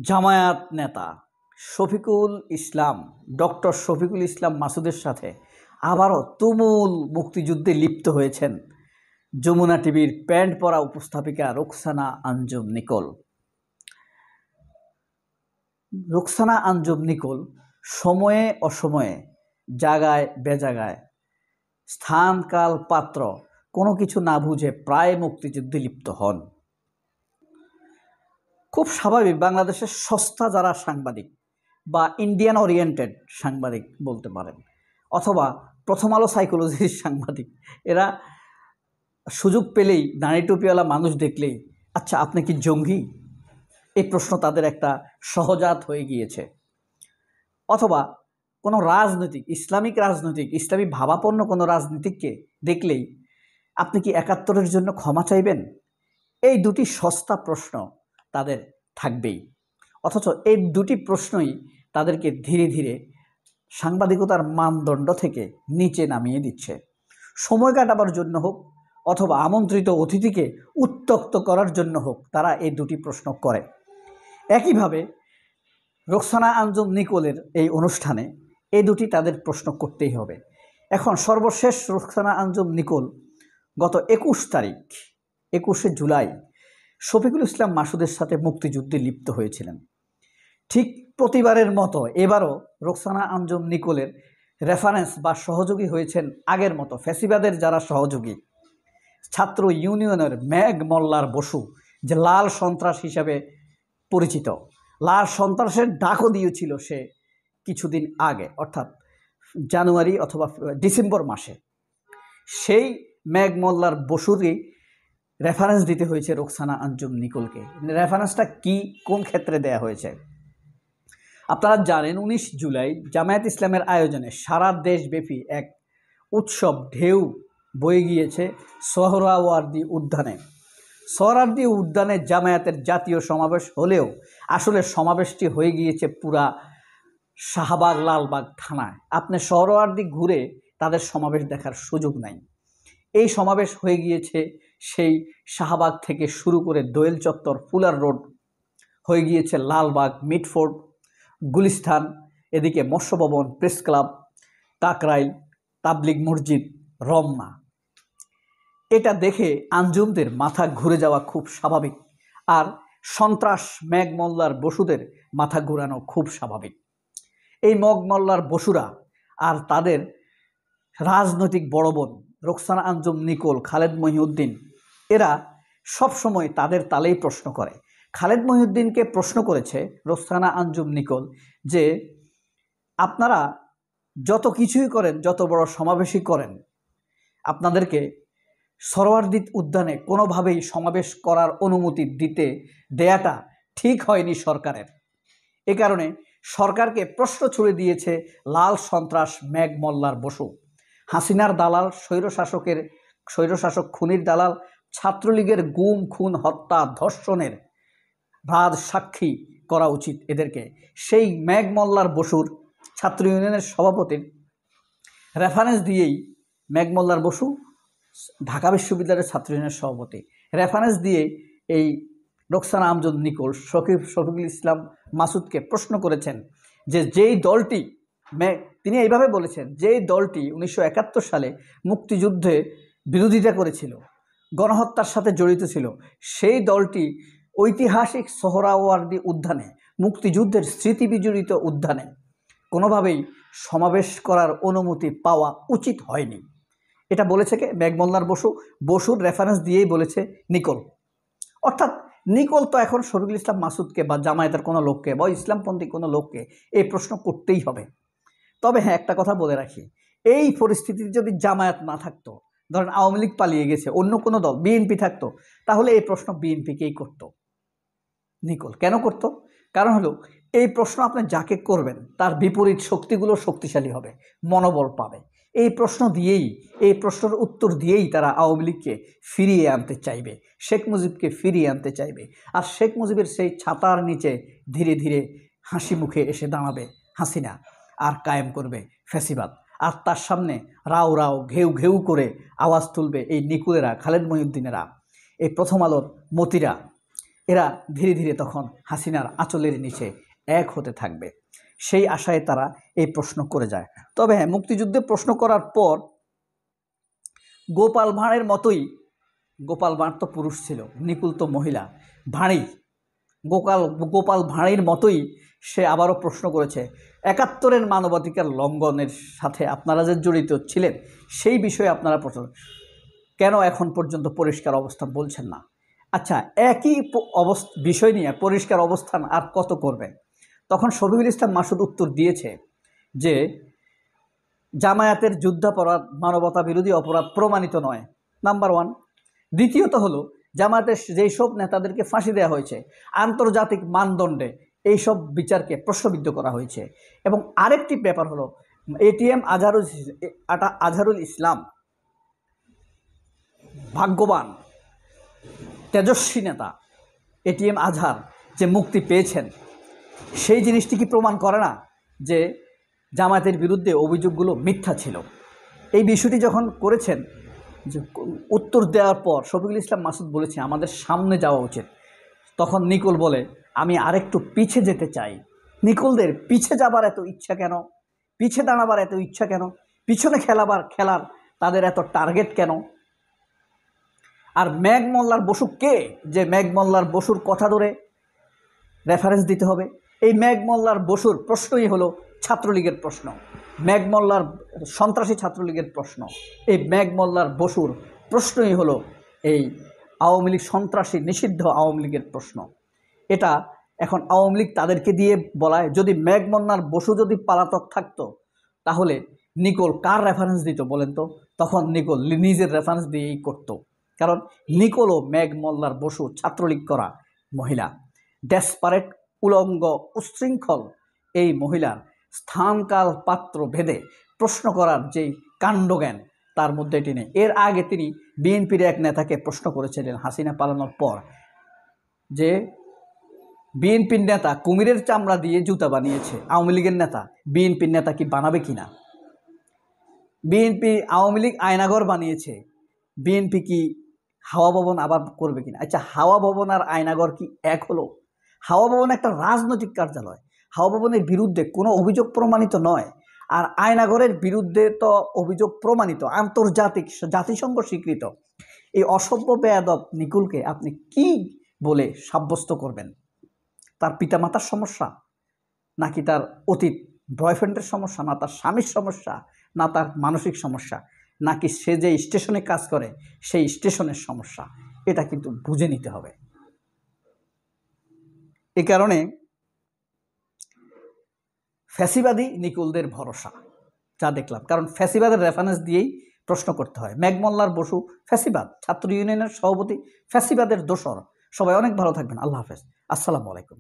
জামায়াত নেতা শফিকুল ইসলাম ডক্টর শফিকুল ইসলাম মাসুদের সাথে আবারও তুমুল মুক্তিযুদ্ধে লিপ্ত হয়েছেন যমুনা টিভির প্যান্ট পরা উপস্থাপিকা রোকসানা আঞ্জুম নিকোল। রোকসানা আঞ্জুম নিকোল সময়ে অসময়ে, জায়গায় বেজাগায়, স্থান কাল পাত্র কোনো কিছু না বুঝে প্রায় মুক্তিযুদ্ধে লিপ্ত হন। খুব স্বাভাবিক, বাংলাদেশের সস্তা যারা সাংবাদিক বা ইন্ডিয়ান ওরিয়েন্টেড সাংবাদিক বলতে পারেন, অথবা প্রথম আলো সাইকোলজির সাংবাদিক, এরা সুযোগ পেলেই দাঁড়ি টুপিওয়ালা মানুষ দেখলেই আচ্ছা আপনি কি জঙ্গি, এই প্রশ্ন তাদের একটা সহজাত হয়ে গিয়েছে। অথবা কোনো রাজনৈতিক ইসলামী ভাবাপন্ন কোনো রাজনীতিককে দেখলেই আপনি কি ৭১-এর জন্য ক্ষমা চাইবেন, এই দুটি সস্তা প্রশ্ন তাদের থাকবেই। অথচ এই দুটি প্রশ্নই তাদেরকে ধীরে ধীরে সাংবাদিকতার মানদণ্ড থেকে নিচে নামিয়ে দিচ্ছে। সময় কাটাবার জন্য হোক অথবা আমন্ত্রিত অতিথিকে উত্ত্যক্ত করার জন্য হোক, তারা এই দুটি প্রশ্ন করে। একইভাবে রোকসানা আঞ্জুম নিকোলের এই অনুষ্ঠানে এই দুটি তাদের প্রশ্ন করতেই হবে। এখন সর্বশেষ রোকসানা আঞ্জুম নিকোল গত 21 জুলাই শফিকুল ইসলাম মাসুদের সাথে মুক্তিযুদ্ধে লিপ্ত হয়েছিলেন। ঠিক প্রতিবারের মতো এবারও রোকসানা আঞ্জুম নিকোলের রেফারেন্স বা সহযোগী হয়েছেন আগের মতো ফ্যাসিবাদের যারা সহযোগী, ছাত্র ইউনিয়নের মেঘ মোল্লার বসু, যে লাল সন্ত্রাস হিসাবে পরিচিত, লাল সন্ত্রাসের ডাকও দিয়েছিল সে কিছুদিন আগে, অর্থাৎ জানুয়ারি অথবা ডিসেম্বর মাসে। সেই মেঘ মোল্লার বসুরই রেফারেন্স দিতে হয়েছে রোকসানা আঞ্জুম নিকোলকে। রেফারেন্সটা কি, কোন ক্ষেত্রে দেয়া হয়েছে? আপনারা জানেন 19 জুলাই জামায়াত ইসলামের আয়োজনে সারা দেশব্যাপী এক উৎসব ঢেউ বয়ে গিয়েছে সোহরাওয়ার্দী উদ্যানে। সোহরাওয়ার্দী উদ্যানে জামায়াতের জাতীয় সমাবেশ হলেও আসলে সমাবেশটি হয়ে গিয়েছে পুরা শাহবাগ লালবাগ থানায়। আপনি সোহরাওয়ার্দী ঘুরে তাদের সমাবেশ দেখার সুযোগ নাই। এই সমাবেশ হয়ে গিয়েছে সেই শাহবাগ থেকে শুরু করে দোয়েল চত্বর, ফুলার রোড, হয়ে গিয়েছে লালবাগ, মিটফোর্ড, গুলিস্তান, এদিকে মৎস্য ভবন, প্রেস ক্লাব, কাকরাইল, তাবলিগ মসজিদ, রমনা। এটা দেখে আঞ্জুমদের মাথা ঘুরে যাওয়া খুব স্বাভাবিক, আর সন্ত্রাস মেঘ মোল্লার বসুদের মাথা ঘুরানো খুব স্বাভাবিক। এই মেঘ মোল্লার বসুরা আর তাদের রাজনৈতিক বড় বোন রোকসানা আঞ্জুম নিকোল, খালেদ মহিউদ্দিন, এরা সবসময় তাদের তালেই প্রশ্ন করে। খালেদ মহিউদ্দিনকে প্রশ্ন করেছে রোকসানা আঞ্জুম নিকোল যে আপনারা যত কিছুই করেন, যত বড় সমাবেশই করেন, আপনাদেরকে সোহরাওয়ার্দী উদ্যানে কোনোভাবেই সমাবেশ করার অনুমতি দেয়াটা ঠিক হয়নি সরকারের। এ কারণে সরকারকে প্রশ্ন ছুড়ে দিয়েছে লাল সন্ত্রাস মেঘ মোল্লার বসু, হাসিনার দালাল, স্বৈরশাসক খুনির দালাল, ছাত্রলীগের গুম, খুন, হত্যা, ধর্ষণের রাজ সাক্ষী করা উচিত এদেরকে। সেই মেঘ মোল্লার বসুর, ছাত্র ইউনিয়নের সভাপতির রেফারেন্স দিয়েই, মেঘ মোল্লার বসু ঢাকা বিশ্ববিদ্যালয়ের ছাত্র ইউনিয়নের সভাপতি, রেফারেন্স দিয়ে এই রোকসানা আঞ্জুম নিকোল শফিকুল ইসলাম মাসুদকে প্রশ্ন করেছেন যে যেই দলটি, তিনি এইভাবে বলেছেন, যেই দলটি 1971 সালে মুক্তিযুদ্ধে বিরোধিতা করেছিল, গণহত্যার সাথে জড়িত ছিল, সেই দলটি ঐতিহাসিক সোহরাওয়ার্দী উদ্যানে, মুক্তিযুদ্ধের স্মৃতি বিজড়িত উদ্যানে কোনোভাবেই সমাবেশ করার অনুমতি পাওয়া উচিত হয়নি। এটা বলেছে কে? মেঘ মোল্লার বসুর রেফারেন্স দিয়েই বলেছে নিকোল। অর্থাৎ নিকোল তো এখন শফিকুল ইসলাম মাসুদকে বা জামায়াতের কোনো লোককে বা ইসলামপন্থী কোনো লোককে এই প্রশ্ন করতেই হবে। তবে হ্যাঁ, একটা কথা বলে রাখি, এই পরিস্থিতিতে যদি জামায়াত না থাকতো, ধরেন আওয়ামী লীগ পালিয়ে গেছে, অন্য কোনো দল, বিএনপি থাকতো, তাহলে এই প্রশ্ন বিএনপিকেই করতো নিকোল। কেন করতো? কারণ হলো এই প্রশ্ন আপনি যাকে করবেন তার বিপরীত শক্তিগুলো শক্তিশালী হবে, মনোবল পাবে। এই প্রশ্নের উত্তর দিয়েই তারা আওয়ামী লীগকে ফিরিয়ে আনতে চাইবে, শেখ মুজিবকে ফিরিয়ে আনতে চাইবে। আর শেখ মুজিবের সেই ছাতার নিচে ধীরে ধীরে হাসি মুখে এসে দাঁড়াবে হাসিনা, আর কায়েম করবে ফ্যাসিবাদ। আর তার সামনে রাও রাও ঘেউ ঘেউ করে আওয়াজ তুলবে এই নিকোলেরা, খালেদ মহিউদ্দিনেরা, এই প্রথম আলোর মতিরা, এরা ধীরে ধীরে তখন হাসিনার আঁচলের নিচে এক হতে থাকবে, সেই আশায় তারা এই প্রশ্ন করে যায়। তবে হ্যাঁ, মুক্তিযুদ্ধে প্রশ্ন করার পর গোপাল ভাঁড়ের মতোই, গোপাল ভাঁড় তো পুরুষ ছিল, নিকুল তো মহিলা, ভাঁড়ি গোপাল ভাঁড়ির মতোই সে আবারও প্রশ্ন করেছে, ৭১-এর মানবাধিকার লঙ্ঘনের সাথে আপনারা যে জড়িত ছিলেন সেই বিষয়ে আপনারা প্রশ্ন কেন এখন পর্যন্ত পরিষ্কার অবস্থান বলছেন না? আচ্ছা, একই বিষয় নিয়ে পরিষ্কার অবস্থান আর কত করবেন? তখন শফিকুল ইসলাম মাসুদ উত্তর দিয়েছে যে জামায়াতের যুদ্ধাপরাধ মানবতা বিরোধী অপরাধ প্রমাণিত নয়, নাম্বার 1। দ্বিতীয়ত হলো জামায়াতের যেই সব নেতাদেরকে ফাঁসি দেওয়া হয়েছে আন্তর্জাতিক মানদণ্ডে এইসব বিচারকে প্রশ্নবিদ্ধ করা হয়েছে। এবং আরেকটি ব্যাপার হলো এটিএম আজহারুল ইসলাম ভাগ্যবান তেজস্বী নেতা, এটিএম আজহার যে মুক্তি পেয়েছেন সেই জিনিসটি কি প্রমাণ করে না যে জামায়াতের বিরুদ্ধে অভিযোগগুলো মিথ্যা ছিল? এই বিষয়টি যখন করেছেন, যে উত্তর দেওয়ার পর শফিকুল ইসলাম মাসুদ বলেছে আমাদের সামনে যাওয়া উচিত, তখন নিকোল বলে আমি আরেকটু পিছে যেতে চাই। নিকোলদের পিছে যাবার এত ইচ্ছা কেন? পিছে দাঁড়াবার এত ইচ্ছা কেন? পিছনে খেলার তাদের এত টার্গেট কেন? আর মেঘ মোল্লার বসু কে, যে মেঘ মোল্লার বসুর কথা ধরে রেফারেন্স দিতে হবে? এই মেঘ মোল্লার বসুর প্রশ্নই হলো ছাত্রলীগের প্রশ্ন, মেঘ মোল্লার সন্ত্রাসী ছাত্রলীগের প্রশ্ন। এই মেঘ মোল্লার বসুর প্রশ্নই হলো এই আওয়ামী লীগ সন্ত্রাসী নিষিদ্ধ আওয়ামী লীগের প্রশ্ন। এটা এখন আওয়ামী লীগ তাদেরকে দিয়ে বলায়। যদি মেঘ মোল্লার বসু যদি পলাতক থাকতো তাহলে নিকোল কার রেফারেন্স দিত বলেন তো? তখন নিকোল নিজের রেফারেন্স দিয়েই করতো, কারণ নিকোল ও মেঘ মোল্লার বসু ছাত্রলীগ করা মহিলা, ডেসপারেট, উলঙ্গ, উশৃঙ্খল এই মহিলার স্থানকাল পাত্র ভেদে প্রশ্ন করার যেই কাণ্ডজ্ঞান তার মধ্যে এটি নেই। এর আগে তিনি বিএনপির এক নেতাকে প্রশ্ন করেছিলেন হাসিনা পালানোর পর, যে বিএনপির নেতা কুমিরের চামড়া দিয়ে জুতা বানিয়েছে, আওয়ামী লীগের নেতা বিএনপির নেতা কি বানাবে কিনা? বিএনপি আওয়ামী লীগ আয়নাঘর বানিয়েছে, বিএনপি কি হাওয়া ভবন আবার করবে কিনা? আচ্ছা, হাওয়া ভবন আর আয়নাঘর কি এক হলো? হাওয়া ভবন একটা রাজনৈতিক কার্যালয়, হাওয়া ভবনের বিরুদ্ধে কোনো অভিযোগ প্রমাণিত নয়, আর আয়নাঘরের বিরুদ্ধে তো অভিযোগ প্রমাণিত, আন্তর্জাতিক জাতিসংঘ স্বীকৃত। এই অসভ্য বেয়াদব নিকুলকে আপনি কি বলে সাব্যস্ত করবেন? তার পিতামাতার সমস্যা, নাকি তার অতীত বয়ফ্রেন্ডের সমস্যা, না তার স্বামীর সমস্যা, না তার মানসিক সমস্যা, নাকি সে যে স্টেশনে কাজ করে সেই স্টেশনের সমস্যা? এটা কিন্তু বুঝে নিতে হবে। এই কারণে ফ্যাসিবাদী নিকুলদের ভরসা যা দেখলাম, কারণ ফ্যাসিবাদের রেফারেন্স দিয়েই প্রশ্ন করতে হয়। মেঘ মোল্লার বসু ফ্যাসিবাদ, ছাত্র ইউনিয়নের সভাপতি ফ্যাসিবাদের দোসর। সবাই অনেক ভালো থাকবেন। আল্লাহ হাফেজ, আসসালামু আলাইকুম।